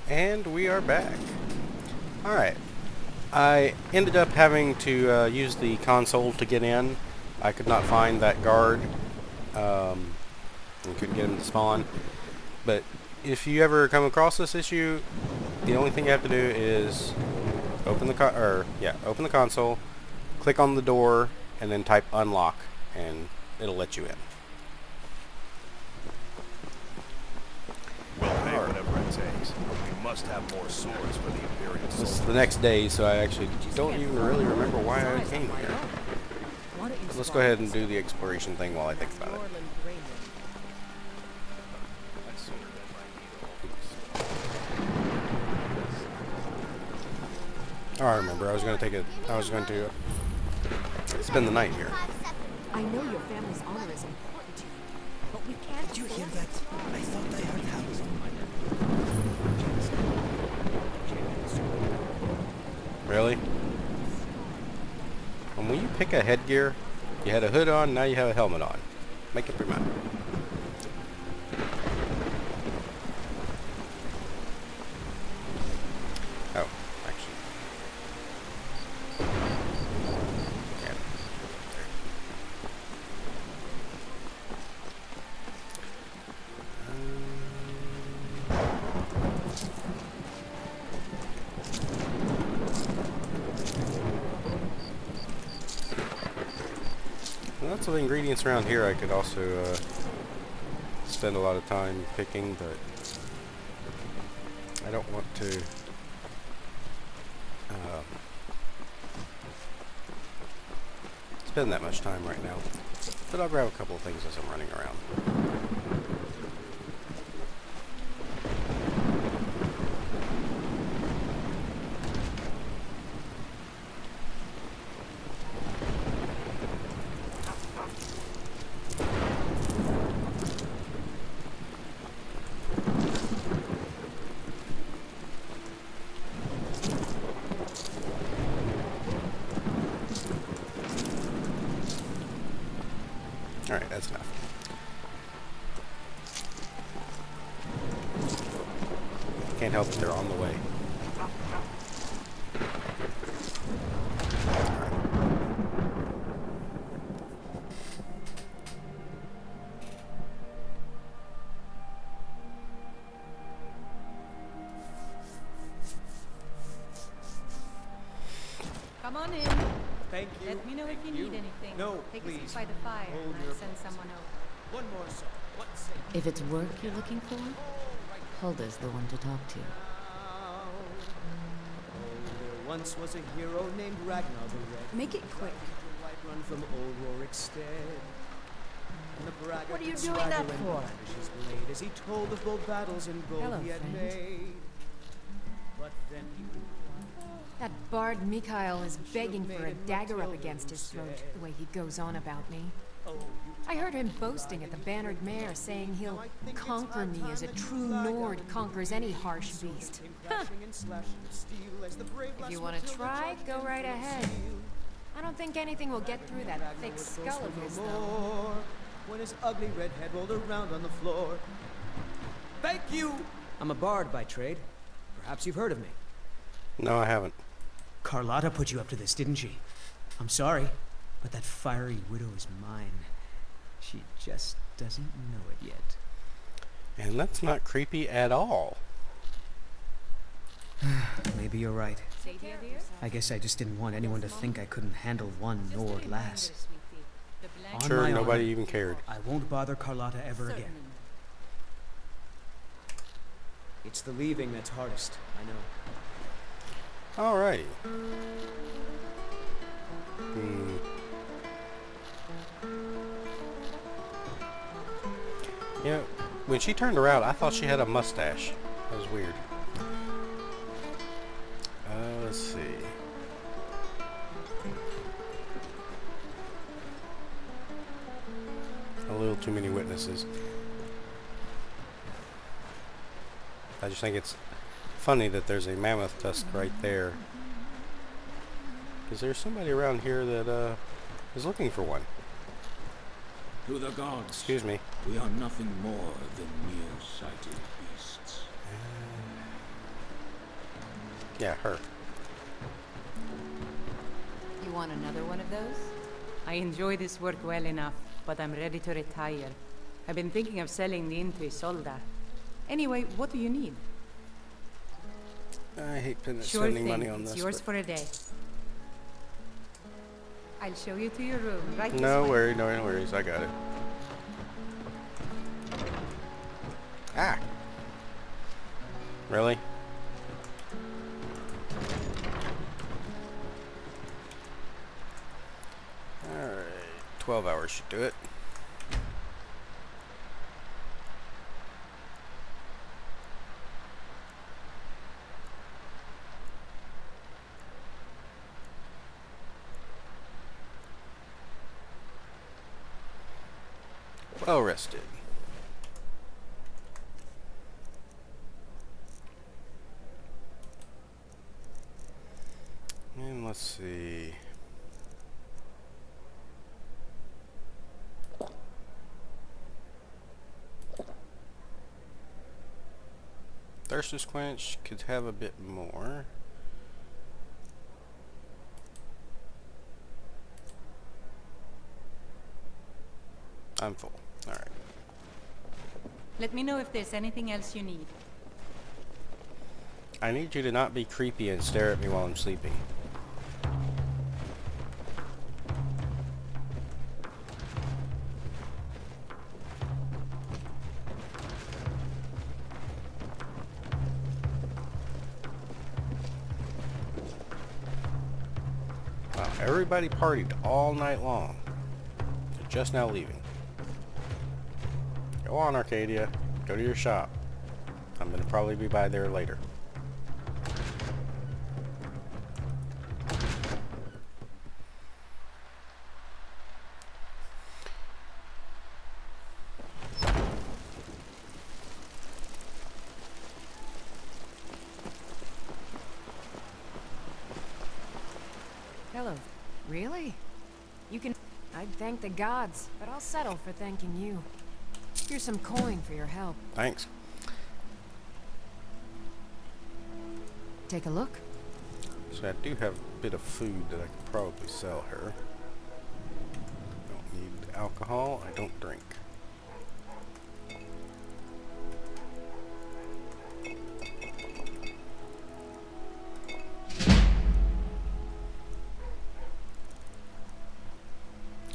And we are back. Alright. I ended up having to use the console to get in. I could not find that guard. And couldn't get him to spawn. But if you ever come across this issue, the only thing you have to do is open the console, click on the door, and then type unlock, and it'll let you in. We'll pay whatever it takes. We must have more swords for the Imperial This is soldiers. the next day, so I actually don't even really remember why I came here. Let's go ahead and do the exploration thing while I think about it. Oh, I remember. I was going to spend the night here. I know your family's honor is important to you, but we can't. Did you hear that? I thought I heard hounds on my Really? And when you pick a headgear, you had a hood on, now you have a helmet on. Make up your mind. Oh, actually. Yeah. Lots of ingredients around here I could also spend a lot of time picking, but I don't want to spend that much time right now. But I'll grab a couple of things as I'm running around. Alright, that's enough. Can't help it, they're on the way. Come on in. Thank you. Let me know if you need anything. No, Take please. a seat by the fire Hold and your I'll send someone over. One more song. One second. If it's work you're looking for, Hulda's the one to talk to. There once was a hero named Ragnar the Red. Make it quick. Right run from old Rorikstead. And the braggart What are you would doing swagger that and for? brandish his blade as he told of bold battles and gold Hello, he had friend. made. But then he would That bard Mikhail is begging for a dagger up against his throat, the way he goes on about me. I heard him boasting at the Bannered Mare, saying he'll conquer me as a true Nord conquers any harsh beast. Huh. If you want to try, go right ahead. I don't think anything will get through that thick skull of his, though. When his ugly red head rolled around on the floor. Thank you! I'm a bard by trade. Perhaps you've heard of me. No, I haven't. Carlotta put you up to this, didn't she? I'm sorry, but that fiery widow is mine. She just doesn't know it yet. And that's not creepy at all. Maybe you're right. Take care of yourself. I guess I just didn't want anyone to think I couldn't handle one Nord lass. On Sure, my nobody honor, even cared. I won't bother Carlotta ever again. It's the leaving that's hardest, I know. Alrighty. You know, when she turned around, I thought she had a mustache. That was weird. Let's see. A little too many witnesses. I just think it's funny that there's a mammoth tusk right there. Is there somebody around here that is looking for one? To the gods. Excuse me. We are nothing more than near-sighted beasts. Yeah, her. You want another one of those? I enjoy this work well enough, but I'm ready to retire. I've been thinking of selling the into Isolda. Anyway, what do you need? I hate Sure spending thing. money on It's this. yours But for a day. I'll show you to your room right this no way. worries, no worries. I got it. Ah! Really? Alright. 12 hours should do it. Well rested. And let's see. Thirst is quenched, could have a bit more. I'm full. Alright. Let me know if there's anything else you need. I need you to not be creepy and stare at me while I'm sleeping. Wow, everybody partied all night long. They're just now leaving. Go on, Arcadia. Go to your shop. I'm gonna probably be by there later. Hello. Really? You can... I'd thank the gods, but I'll settle for thanking you. Here's some coin for your help. Thanks. Take a look. So I do have a bit of food that I could probably sell her. Don't need alcohol. I don't drink.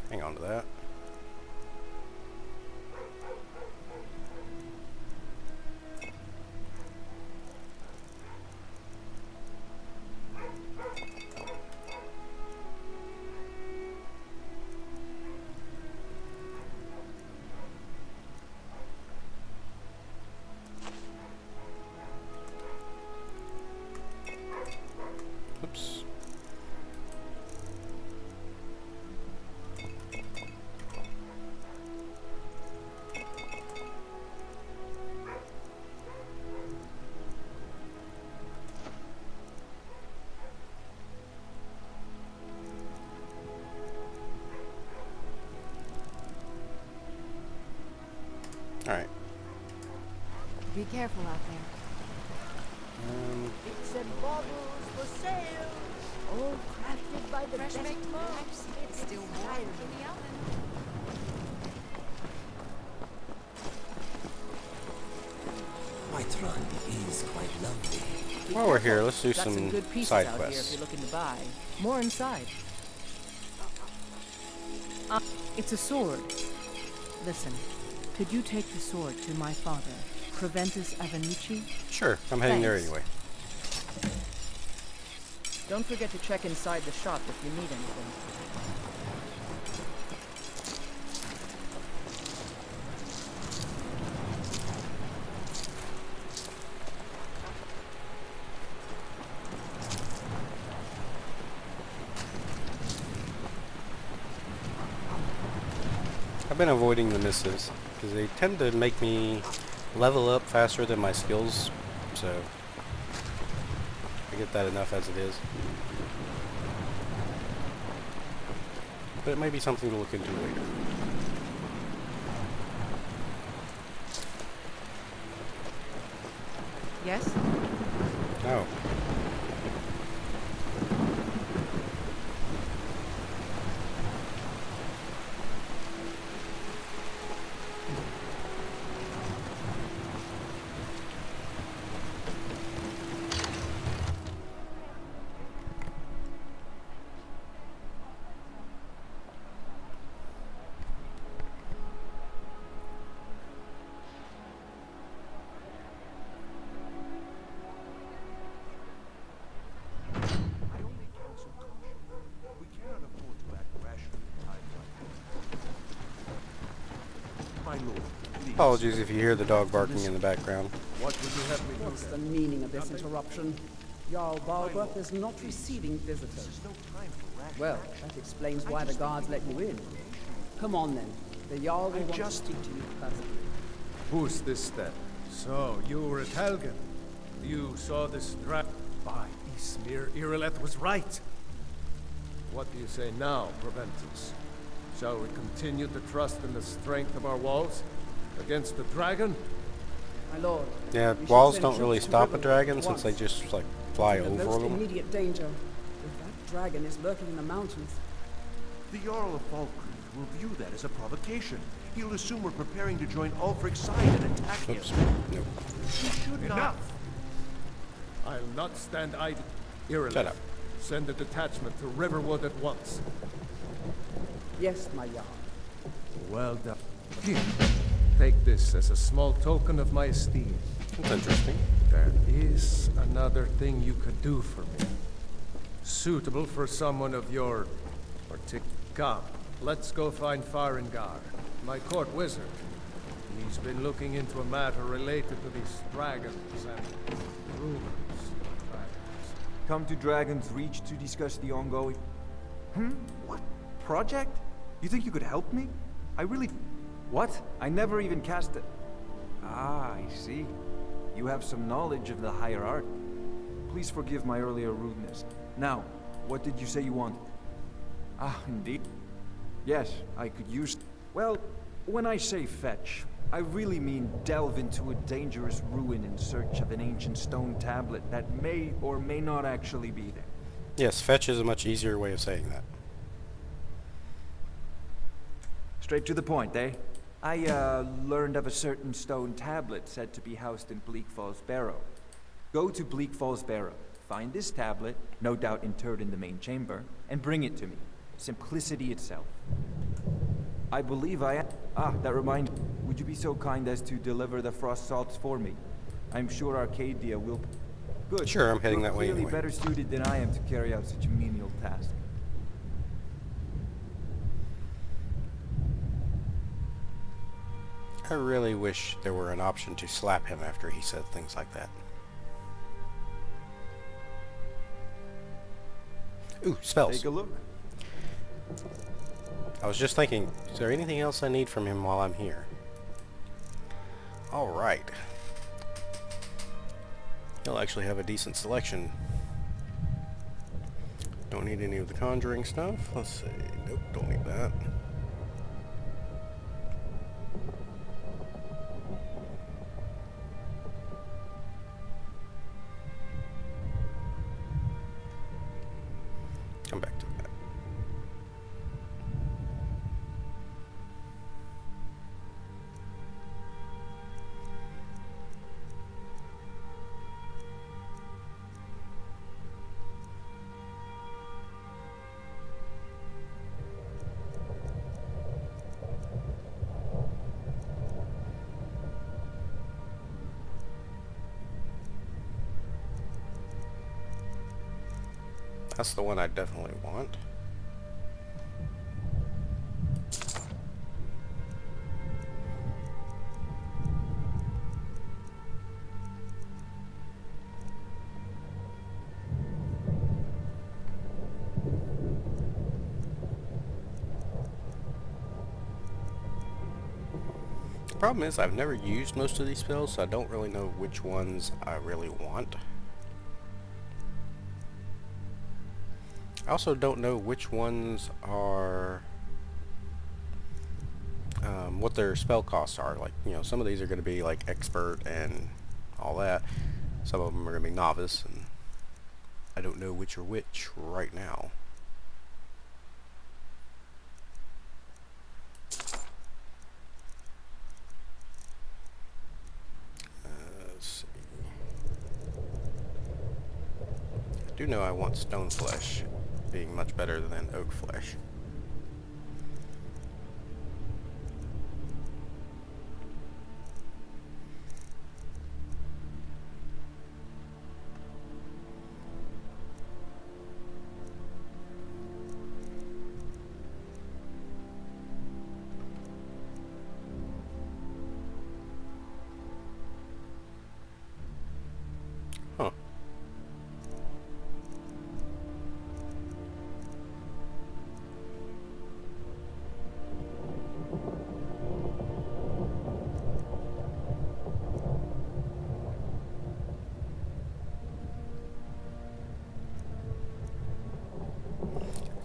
Hang on to that. Oops. All right. Be careful out there. Bits and bottles for sale, all crafted by the Fresh best baked monks. It's still warm in the oven. White run is quite lovely. While we're here, let's do Got some good pieces side out here if quests. you're looking to buy. More inside. It's a sword. Listen, could you take the sword to my father, Proventus Avenici? Sure, I'm heading there Thanks. anyway. Don't forget to check inside the shop if you need anything. I've been avoiding the missives because they tend to make me level up faster than my skills, so I get that enough as it is. But it may be something to look into later. Yes? Oh. Apologies if you hear the dog barking in the background. What would you have me do? What's the meaning of this interruption? Jarl Balgruth is not receiving visitors. Well, that explains why the guards let you in. Come on then. The Jarl will want to speak to you personally. Who's this then? So, you were at Helgen. You saw this drag. By Ismir, Irileth was right. What do you say now, Proventus? Shall we continue to trust in the strength of our walls? Against the dragon? My lord. Yeah, we should walls send don't really troops to stop a Riverwood dragon at since they once. just like fly In the over most them. immediate danger. If that dragon is lurking in the mountains. The Jarl of Falkreath will view that as a provocation. He'll assume we're preparing to join Ulfric's side and attack him. Oops. Nope. He should not. Enough! I'll not stand idle. Irileth, Shut up. send a detachment to Riverwood at once. Yes, my Jarl. Well done. Here, take this as a small token of my esteem. That's interesting. There is another thing you could do for me. Suitable for someone of your particular... Come, let's go find Farengar, my court wizard. He's been looking into a matter related to these dragons and rumors of dragons. Come to Dragon's Reach to discuss the ongoing... What? Project? You think you could help me? I really... What? I never even cast it. Ah, I see. You have some knowledge of the higher art. Please forgive my earlier rudeness. Now, what did you say you wanted? Ah, indeed. Yes, I could use... Well, when I say fetch, I really mean delve into a dangerous ruin in search of an ancient stone tablet that may or may not actually be there. Yes, fetch is a much easier way of saying that. Straight to the point, eh? I, learned of a certain stone tablet said to be housed in Bleak Falls Barrow. Go to Bleak Falls Barrow, find this tablet, no doubt interred in the main chamber, and bring it to me. Simplicity itself. I believe I am... Ah, that reminds me. Would you be so kind as to deliver the frost salts for me? I'm sure Arcadia will... Good. Sure, I'm heading You're that way clearly anyway. better suited than I am to carry out such a menial task. I really wish there were an option to slap him after he said things like that. Ooh, spells. Take a look. I was just thinking, is there anything else I need from him while I'm here? Alright. He'll actually have a decent selection. Don't need any of the conjuring stuff. Let's see. Nope, don't need that. Come back to that. That's the one I definitely want. The problem is I've never used most of these spells, so I don't really know which ones I really want. I also don't know which ones are what their spell costs are. Like, you know, some of these are going to be like expert and all that. Some of them are going to be novice, and I don't know which are which right now. Let's see. I do know I want stone flesh being much better than oak flesh.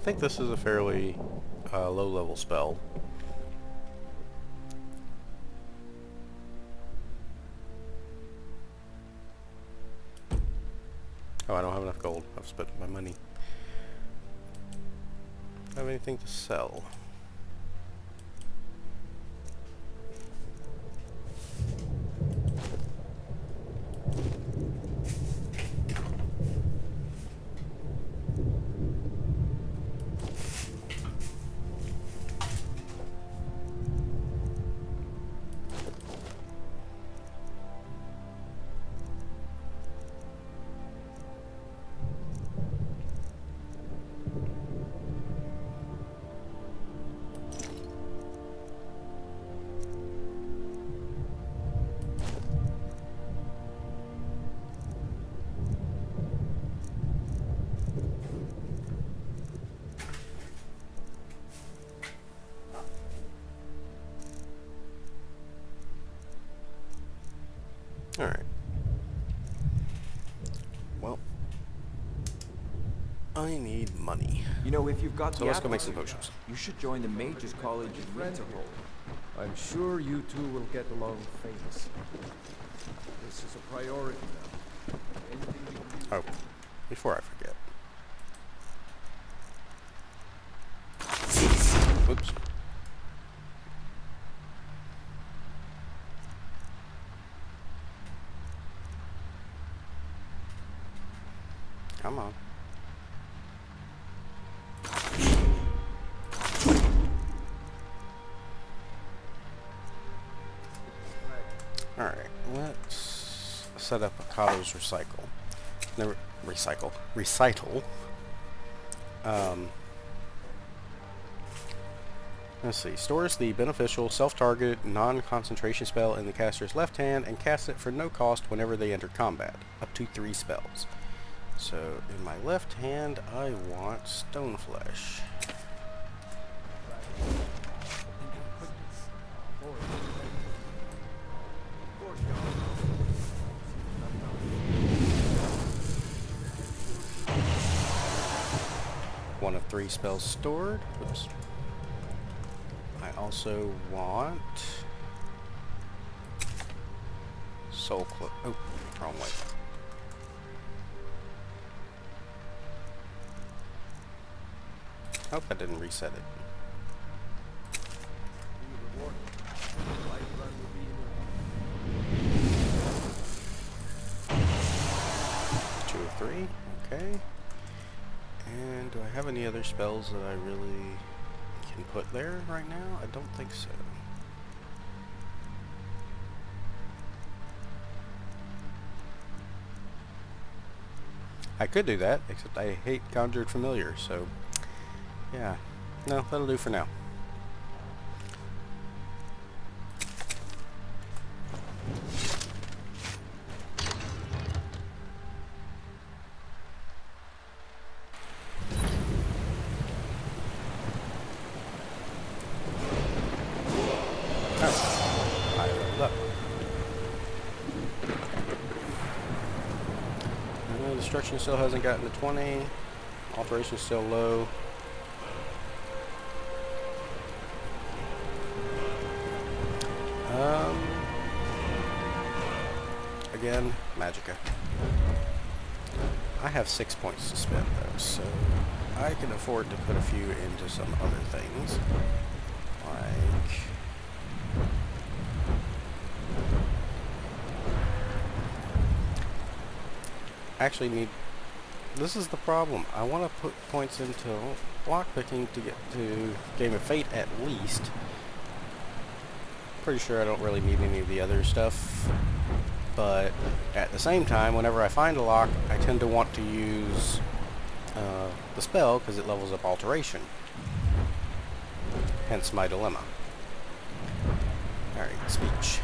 think this is a fairly low-level spell. Oh, I don't have enough gold. I've spent my money. Do I have anything to sell? Alright. Well, I need money. You know, if you've got so let's go make some potions. You should join the Mage's College in Winterhold. I'm sure you two will get along famous. This is a priority now. Oh, before I forget. Oops. Come on. Alright, let's set up Akado's recital. Let's see. Stores the beneficial self-targeted non-concentration spell in the caster's left hand and casts it for no cost whenever they enter combat. Up to 3 spells. So, in my left hand, I want Stoneflesh. One of 3 spells stored. Oops. I also want Soul Cloak. Oh, wrong way. Hope I didn't reset it. 2 of 3, okay. And do I have any other spells that I really can put there right now? I don't think so. I could do that, except I hate Conjured Familiar, so yeah. No, that'll do for now. Destruction still hasn't gotten to 20. Alteration still low. Again, Magicka. I have 6 points to spend though, so I can afford to put a few into some other things. Like actually need, this is the problem. I want to put points into lockpicking to get to Game of Fate at least. Pretty sure I don't really need any of the other stuff, but at the same time, whenever I find a lock, I tend to want to use the spell because it levels up alteration. Hence my dilemma. Alright, speech.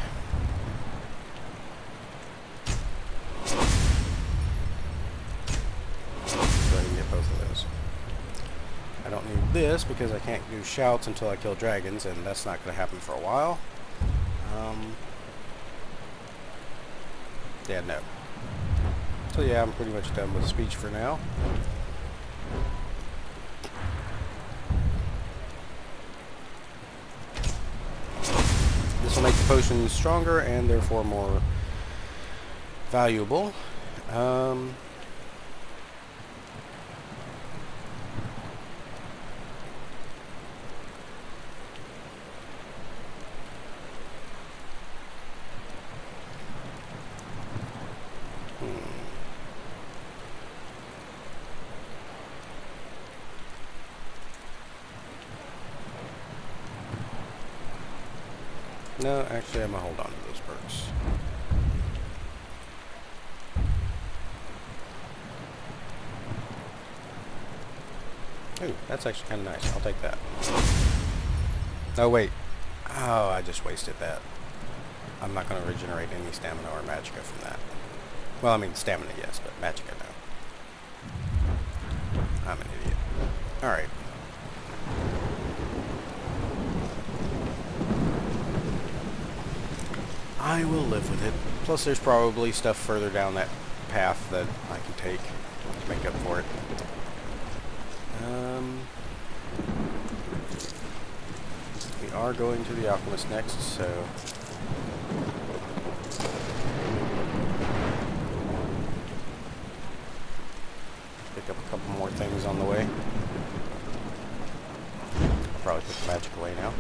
I don't need this because I can't do shouts until I kill dragons, and that's not going to happen for a while. Yeah, no. So yeah, I'm pretty much done with speech for now. This will make the potions stronger and therefore more valuable. No, actually I'm gonna hold on to those perks. Ooh, that's actually kind of nice. I'll take that. Oh, wait. Oh, I just wasted that. I'm not going to regenerate any stamina or magicka from that. Well, I mean, stamina, yes, but magicka, no. I'm an idiot. Alright. I will live with it. Plus, there's probably stuff further down that path that I can take to make up for it. We are going to the Alchemist next, so... pick up a couple more things on the way. I'll probably put the magic away now.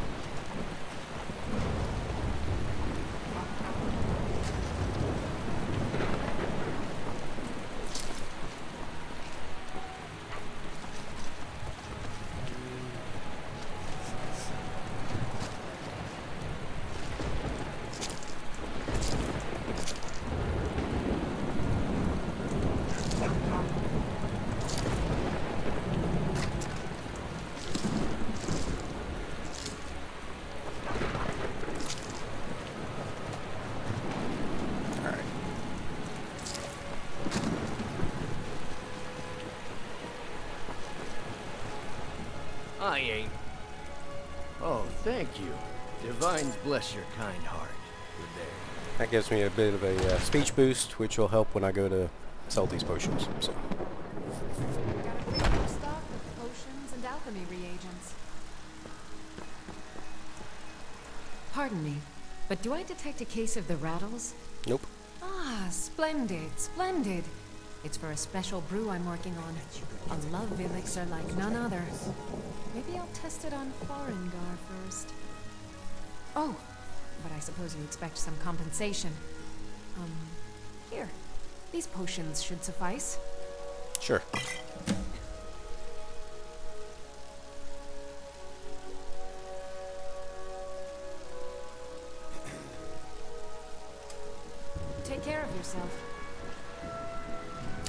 I ain't. Oh, thank you. Divines bless your kind heart. Good day. That gives me a bit of a speech boost, which will help when I go to sell these potions. So. Got a pretty good stock of potions and alchemy reagents. Pardon me, but do I detect a case of the rattles? Nope. Ah, splendid, splendid. It's for a special brew I'm working on. A love elixir like none other. Maybe I'll test it on Farengar first. Oh, but I suppose you expect some compensation. Here. These potions should suffice. Sure. Take care of yourself.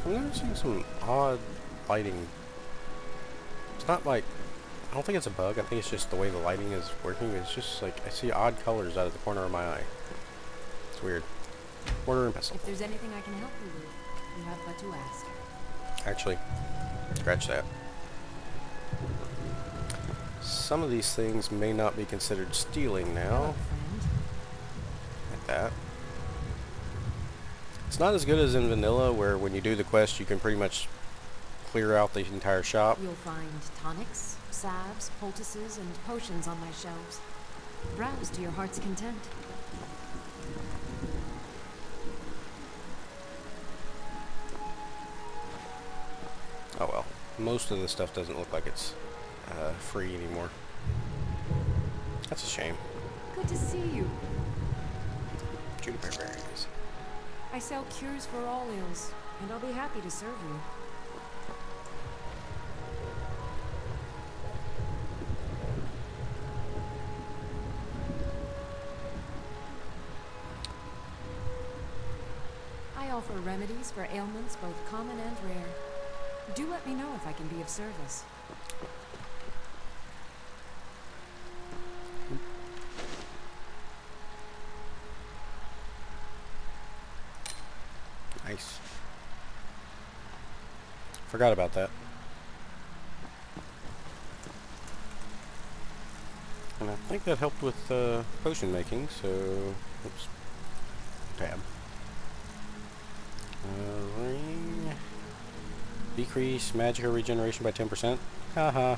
I'm noticing some odd lighting. It's not like... I don't think it's a bug. I think it's just the way the lighting is working. It's just like I see odd colors out of the corner of my eye. It's weird. Mortar and pestle. If there's anything I can help you with, you have but to ask. Actually, scratch that. Some of these things may not be considered stealing now. Like that. It's not as good as in vanilla, where when you do the quest, you can pretty much clear out the entire shop. You'll find tonics, salves, poultices, and potions on my shelves. Browse to your heart's content. Oh well. Most of the stuff doesn't look like it's free anymore. That's a shame. Good to see you. Juniper berries. I sell cures for all ills, and I'll be happy to serve you. I offer remedies for ailments both common and rare. Do let me know if I can be of service. Nice. Forgot about that. And I think that helped with potion making, so... Oops. Tab. Ring. Decrease magic regeneration by 10%. Haha.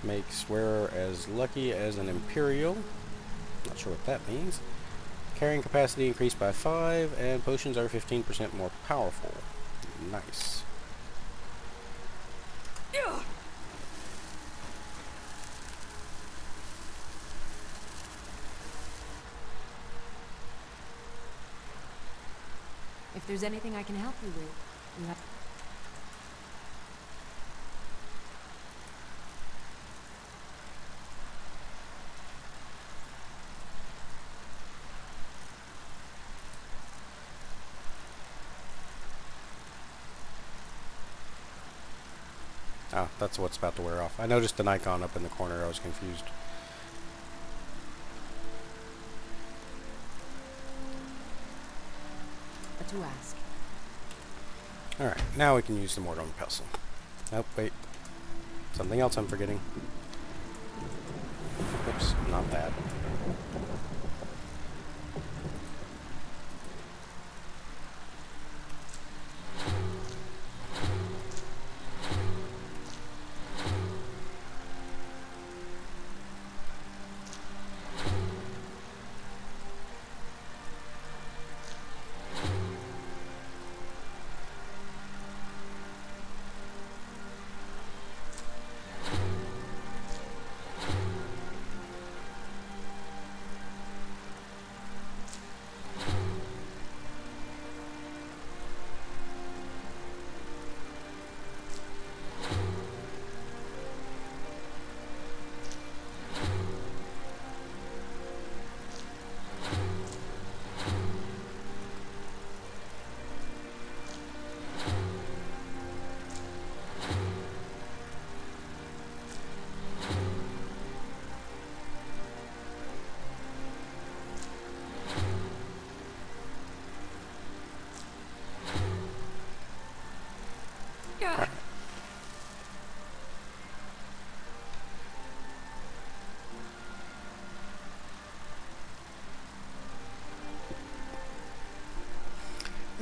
Makes wearer as lucky as an Imperial. Not sure what that means. Carrying capacity increased by 5, and potions are 15% more powerful. Nice. If there's anything I can help you with, you have... Oh, that's what's about to wear off. I noticed an icon up in the corner. I was confused. What to ask? Alright, now we can use the mortar and pestle. Nope, wait. Something else I'm forgetting. Oops, not that.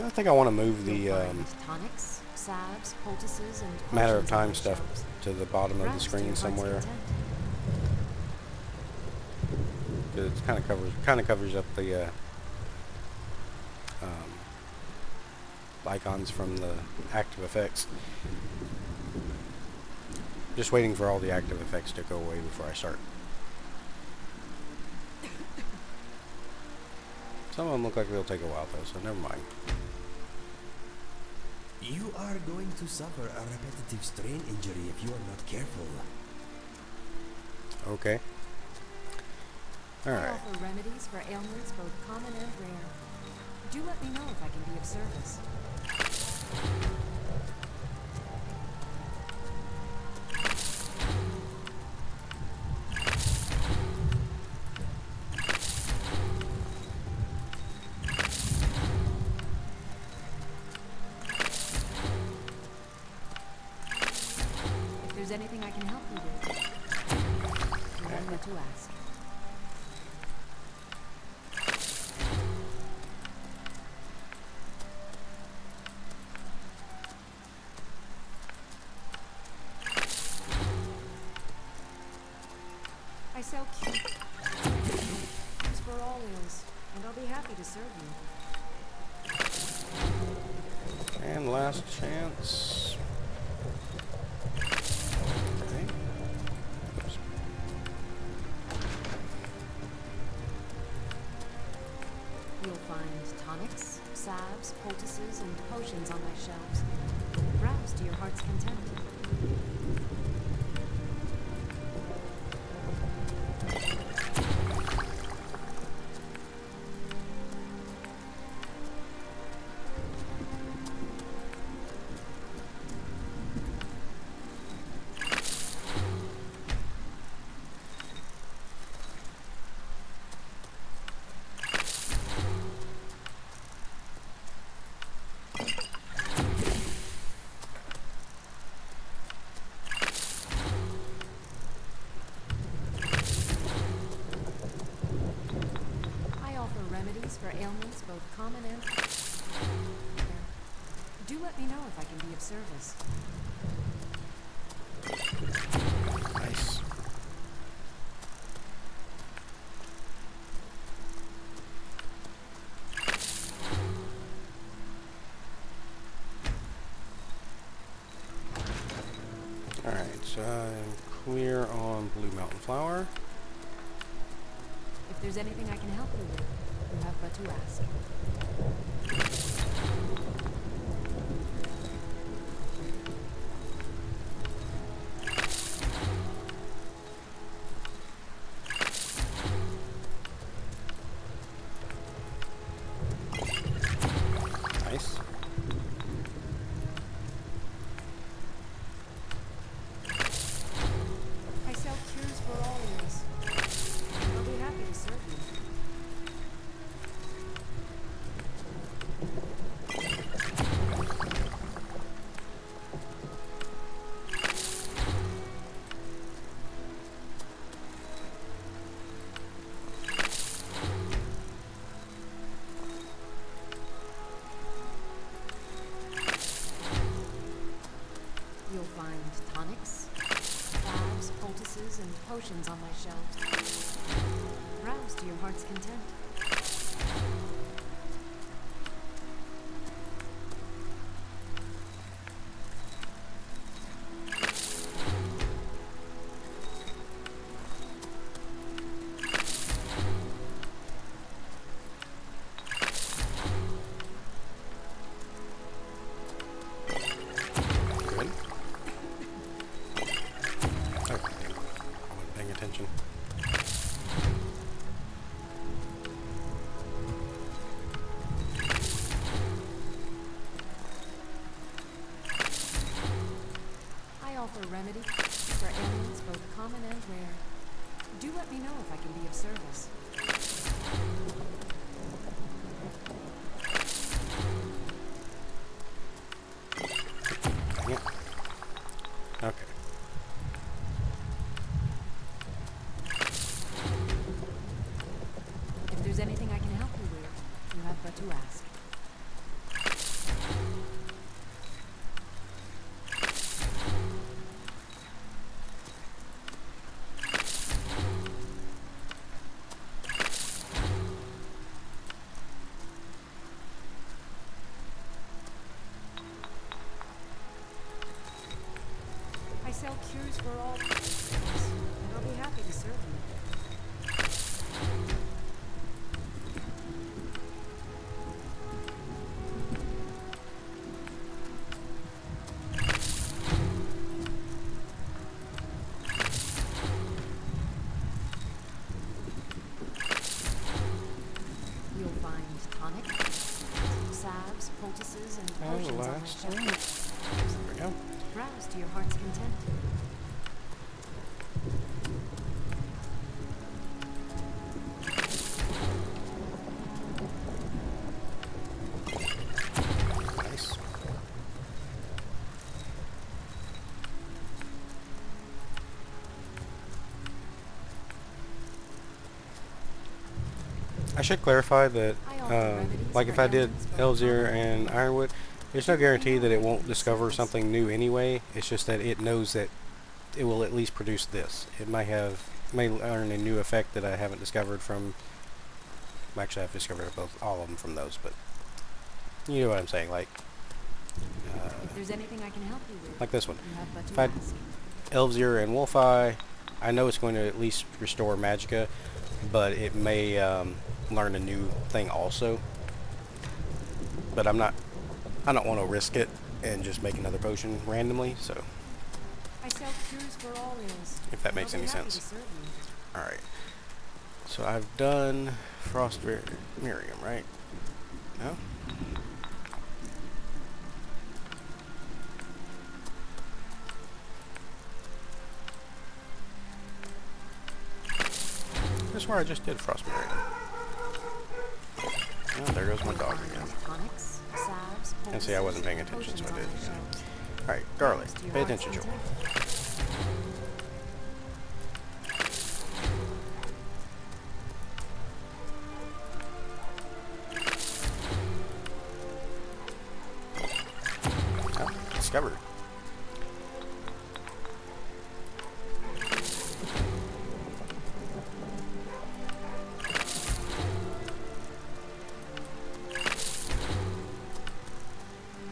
I think I want to move the tonics, salves, poultices, and matter of potions time on stuff shelves. to the bottom of the Browse to screen your heart's somewhere. content. It kind of covers up the icons from the active effects. Just waiting for all the active effects to go away before I start. Some of them look like they'll take a while though, so never mind. You are going to suffer a repetitive strain injury if you are not careful. Okay. I Alright. offer remedies for ailments both common and rare. Do let me know if I can be of service. If there's anything I can help you with, you know what to ask. I sell cute for all ills, and I'll be happy to serve you. And last chance. Okay. Oops. You'll find tonics, salves, poultices, and potions on my shelves. Browse to your heart's content. Remedies for ailments both common and rare. Do let me know if I can be of service. Nice. so I'm clear on Blue Mountain Flower. If there's anything I can help you with, you have but to ask. Nice. I sell cures for all ills. I'll be happy to serve you. You'll find tonics, salves, poultices, and potions on my shelves. Browse to your heart's content. Good. Okay. I wasn't paying attention. I offer remedy for ailments both common and rare. Do let me know if I can be of service. Yeah. Okay. If there's anything I can help you with, you have but to ask. I sell cures for all ills, and I'll be happy to serve you. You'll find tonics, salves, poultices, and potions on my last one. shelf. There we go. Browse to your heart's content. Nice. I should clarify that, like if I did Elzir and Ironwood, there's no guarantee that it won't discover something new anyway. It's just that it knows that it will at least produce this. It may learn a new effect that I haven't discovered from. Actually, I've discovered all of them from those, but you know what I'm saying. Like, If there's anything I can help you with, like this one. you have but If to I ask. Elzir and Wolfeye, I know it's going to at least restore Magicka, but it may learn a new thing also. But I don't want to risk it and just make another potion randomly, so I sell cures for all ills. if that makes I'll be any happy to sense. serve you. Alright. So I've done Frost Miriam, right? No? I swear I just did Frost Miriam. Oh, there goes my dog again. Tonics, salves, And see, I wasn't paying attention, so I did. Alright, Garlic, pay attention, Joel. Oh, discovered.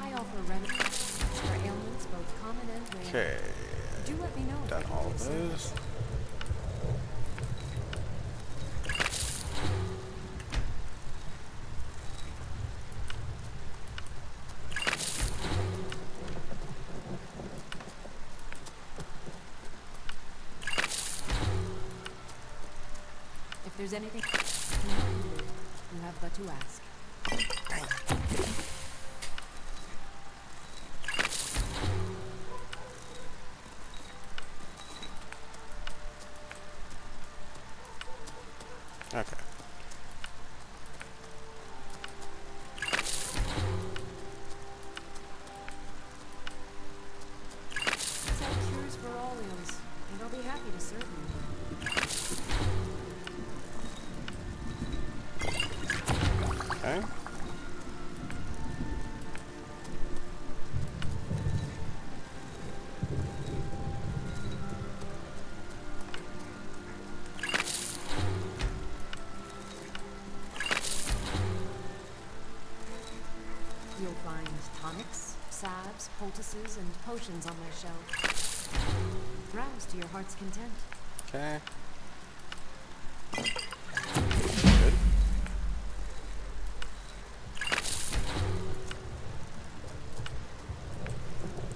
I offer remedies for ailments both common and rare. Okay. Do let me know if Done I can all be of of those. service. If there's anything I can help you with, you have but to ask. Okay. Sell cures for all ills, and I'll be happy to serve you. Okay. You'll find tonics, salves, poultices, and potions on my shelf. Browse to your heart's content. Okay. Good.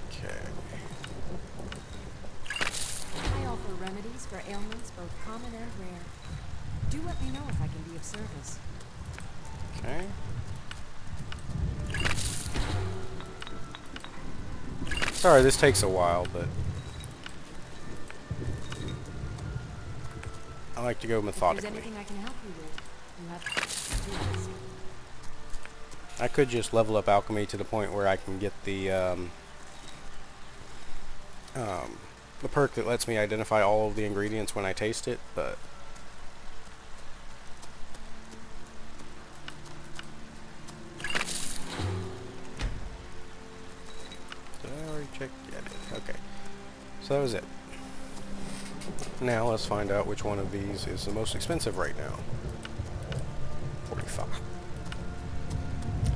Okay. I offer remedies for ailments both common and rare. Do let me know if I can be of service. Okay. Sorry, this takes a while, but I like to go If methodically. there's anything I can help you with, you have to ask. I could just level up alchemy to the point where I can get the perk that lets me identify all of the ingredients when I taste it, but did I already check? Yeah, I did. Okay. So that was it. Now let's find out which one of these is the most expensive right now. 45.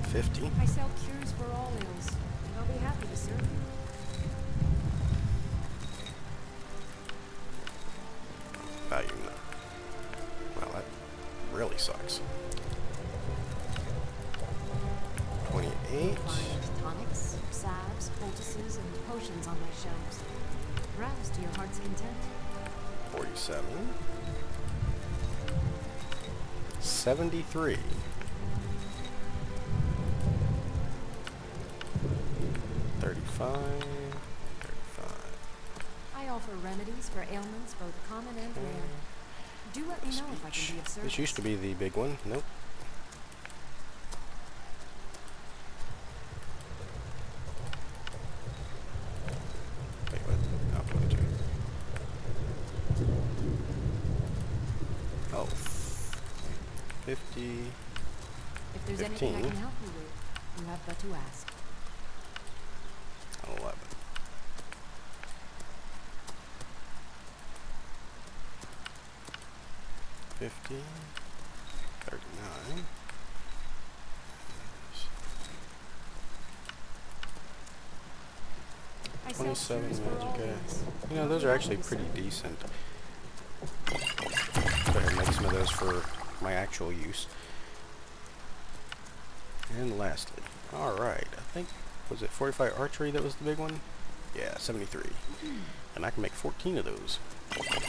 50. I sell cures for all ills, and I'll be happy to serve you. Value none. Well, that really sucks. 28. You'll find tonics, salves, poultices, and potions on my shelves. Browse to your heart's content. 47. 73. 35. 35. I offer remedies for ailments both common and rare. Do let me know if I can be of service. This used to be the big one. Nope. Wait, what? Oh, 22. Oh. 50. If there's 15. anything I can help you with, you have but to ask. 11. 50. 39. I sell 27 cures for all magic. ills. You know, those are actually pretty decent. Go ahead and make some of those for my actual use. And lastly, alright, I think, was it 45 archery that was the big one? Yeah, 73. And I can make 14 of those. Okay,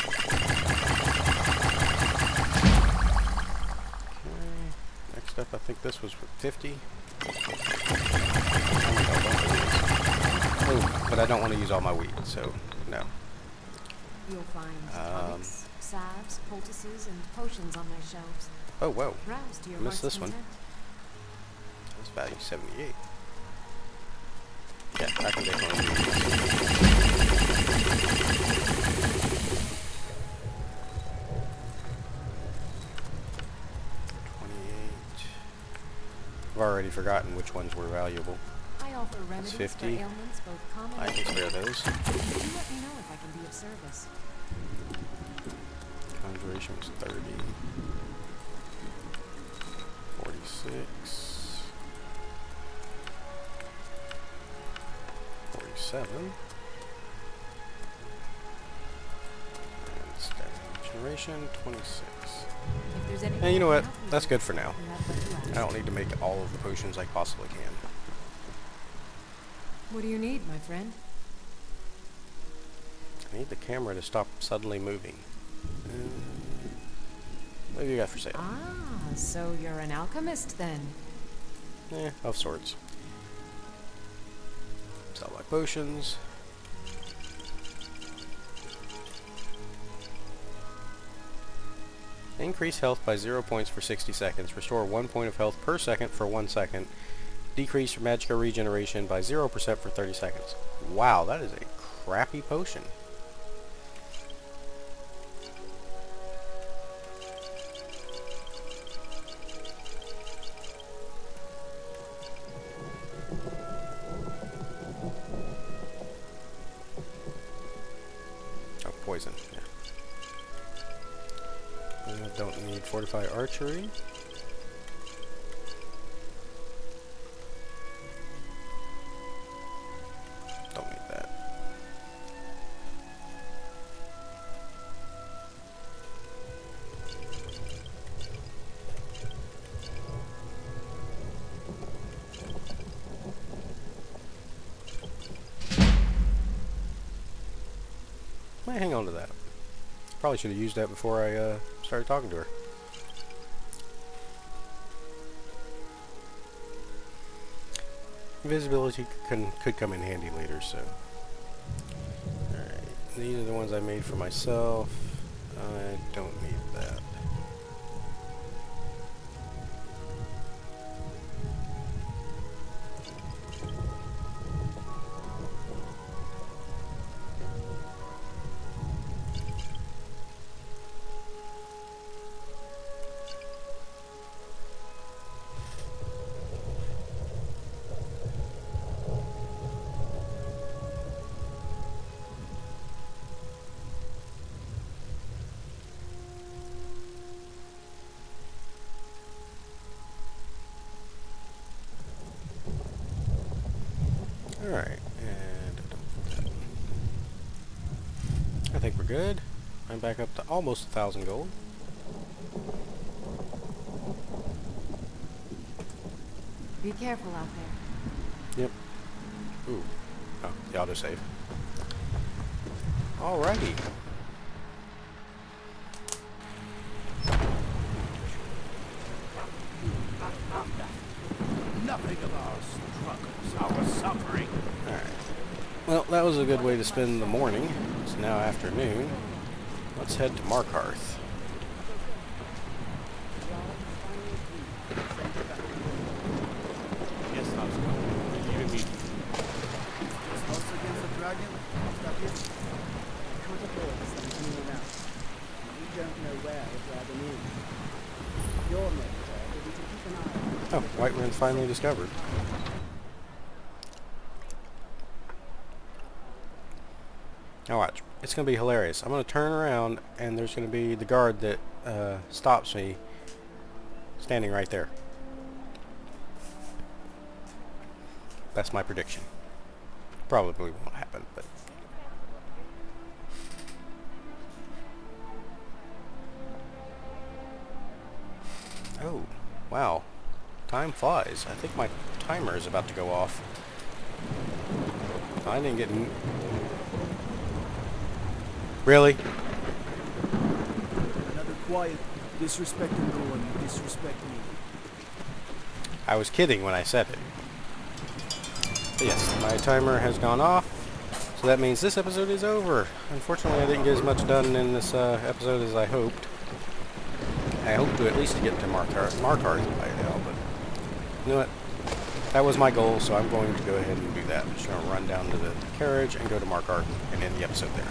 next up, I think this was 50. Oh, but I don't want to use all my wheat, so no. You'll find tonics, salves, poultices, and potions on my shelves. Oh, whoa. Browse to your I missed heart's this one. content. That's value 78. Yeah, I can definitely do this. 28. I've already forgotten which ones were valuable. I offer remedies 50. for ailments both common I and can spare rare. those. Do let me know if I can be of service. Conjuration was 30. 46. 47. Regeneration 26. If there's anything And you know I what? can help you That's with, good for now. you have but to ask. I don't need to make all of the potions I possibly can. What do you need, my friend? I need the camera to stop suddenly moving. What have you got for sale? Ah, so you're an alchemist then? Of sorts. Sell my potions. Increase health by 0 points for 60 seconds. Restore 1 point of health per second for 1 second. Decrease your magical regeneration by 0% for 30 seconds. Wow, that is a crappy potion. Oh, poison, yeah. Don't need fortify archery. Don't need that. Might hang on to that. Probably should have used that before I started talking to her. Invisibility could come in handy later, so. Alright, these are the ones I made for myself. I don't need that. Alright, and I think we're good. I'm back up to almost 1,000 gold. Be careful out there. Yep. Ooh. Oh, the autosave. Alrighty. Nothing of our struggles, our suffering. Alright. Well, that was a good way to spend the morning. It's now afternoon. Let's head to Markarth. Yes, Oscar. You and me. Results against the dragon? Stuck it? I can't afford to send anyone else. We don't know where the dragon is. Your next job will be to keep an eye on it. Oh, Whiterun's finally discovered. Now watch. It's going to be hilarious. I'm going to turn around and there's going to be the guard that stops me standing right there. That's my prediction. Probably won't happen, but... Oh, wow. Time flies. I think my timer is about to go off. I didn't get... Really? Another quiet, disrespecting no one, you disrespect me. I was kidding when I said it. But yes, my timer has gone off, so that means this episode is over. Unfortunately, I didn't get as much done in this episode as I hoped. I hope to at least get to Markarth by now, but you know what? That was my goal, so I'm going to go ahead and do that. I'm just going to run down to the carriage and go to Markarth and end the episode there.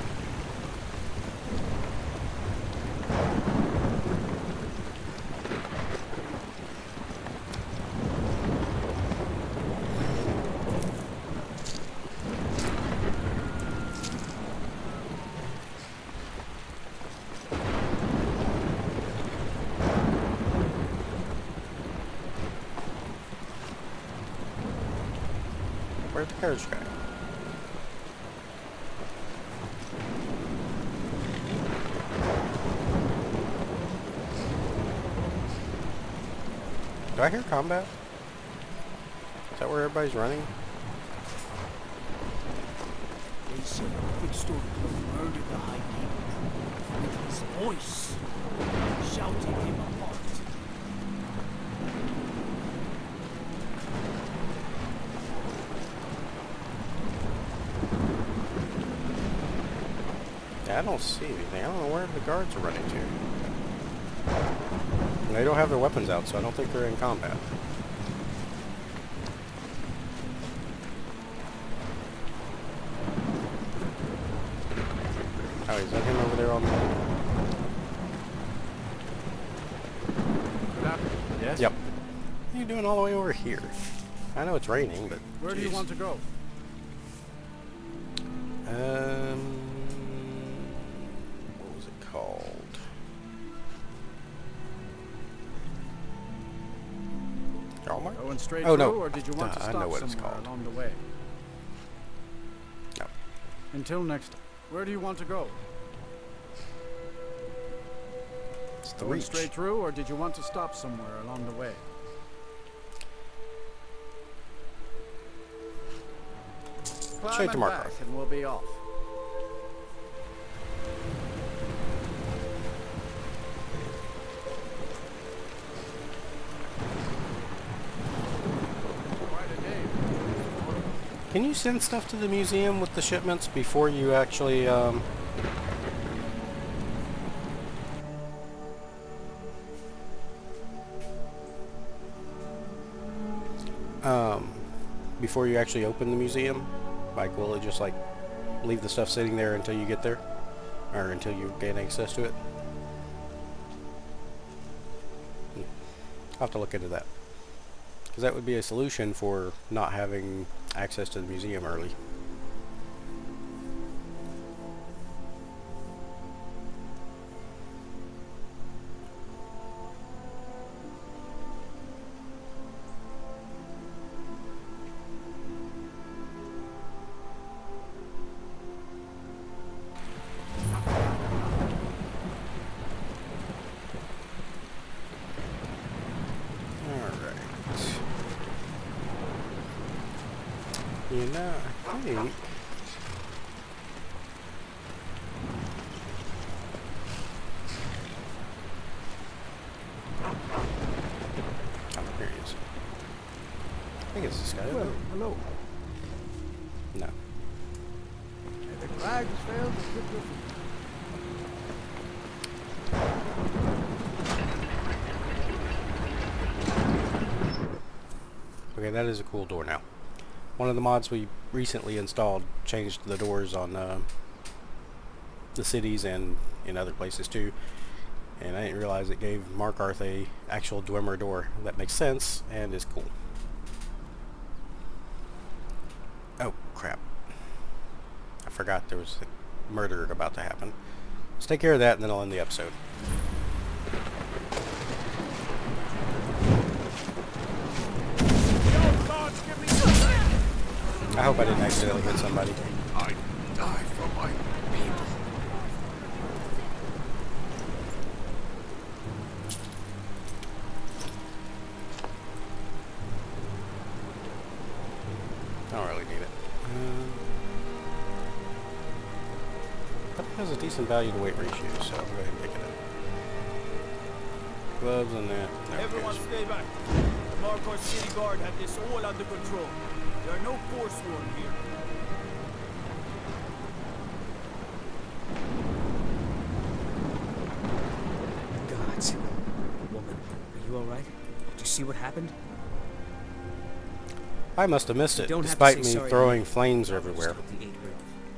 Where's the carriage guy? Do I hear combat? Is that where everybody's running? They say Victor murdered the High King with his voice, shouting him apart. Yeah, I don't see anything. I don't know where the guards are running to. And they don't have their weapons out, so I don't think they're in combat. Oh, is that him over there on the... Yes? Yep. What are you doing all the way over here? I know it's raining, but... Where do you want to go? What was it called? Yarmark? Going straight oh, through, no. or did you want to I stop know what it's somewhere called. along the way? No. Until next time. Where do you want to go? It's the Going reach. straight through, or did you want to stop somewhere along the way? Climb Straight to and Markarth. back, and we'll be off. Can you send stuff to the museum with the shipments before you actually, before you actually open the museum? Like, will it just, like, leave the stuff sitting there until you get there? Or until you gain access to it? I'll have to look into that. Because that would be a solution for not having access to the museum early. You know, I think... Oh, here he is. I think it's this guy. Well, hello. No. If the crags failed to get your Okay, that is a cool door now. One of the mods we recently installed changed the doors on the cities and in other places too. And I didn't realize it gave Markarth a actual Dwemer door. That makes sense and is cool. Oh, crap. I forgot there was a murder about to happen. Let's take care of that and then I'll end the episode. I hope I didn't accidentally hit somebody. I die for my people. I don't really need it. That has a decent value to weight ratio, so I'll go ahead and pick it up. Gloves and that. There it Everyone goes. stay back. The Markarth City Guard have this all under control. There are no forsworn here. Gods. Woman, are you alright? Did you see what happened? I must have missed it, Don't have to despite say me sorry. throwing flames everywhere.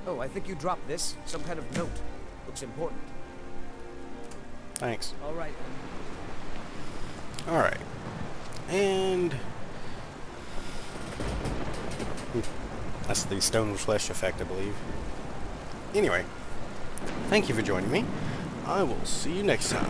Oh, I think you dropped this. Some kind of note. Looks important. Thanks. All right. Alright. And... that's the stone flesh effect, I believe. Anyway, thank you for joining me. I will see you next time.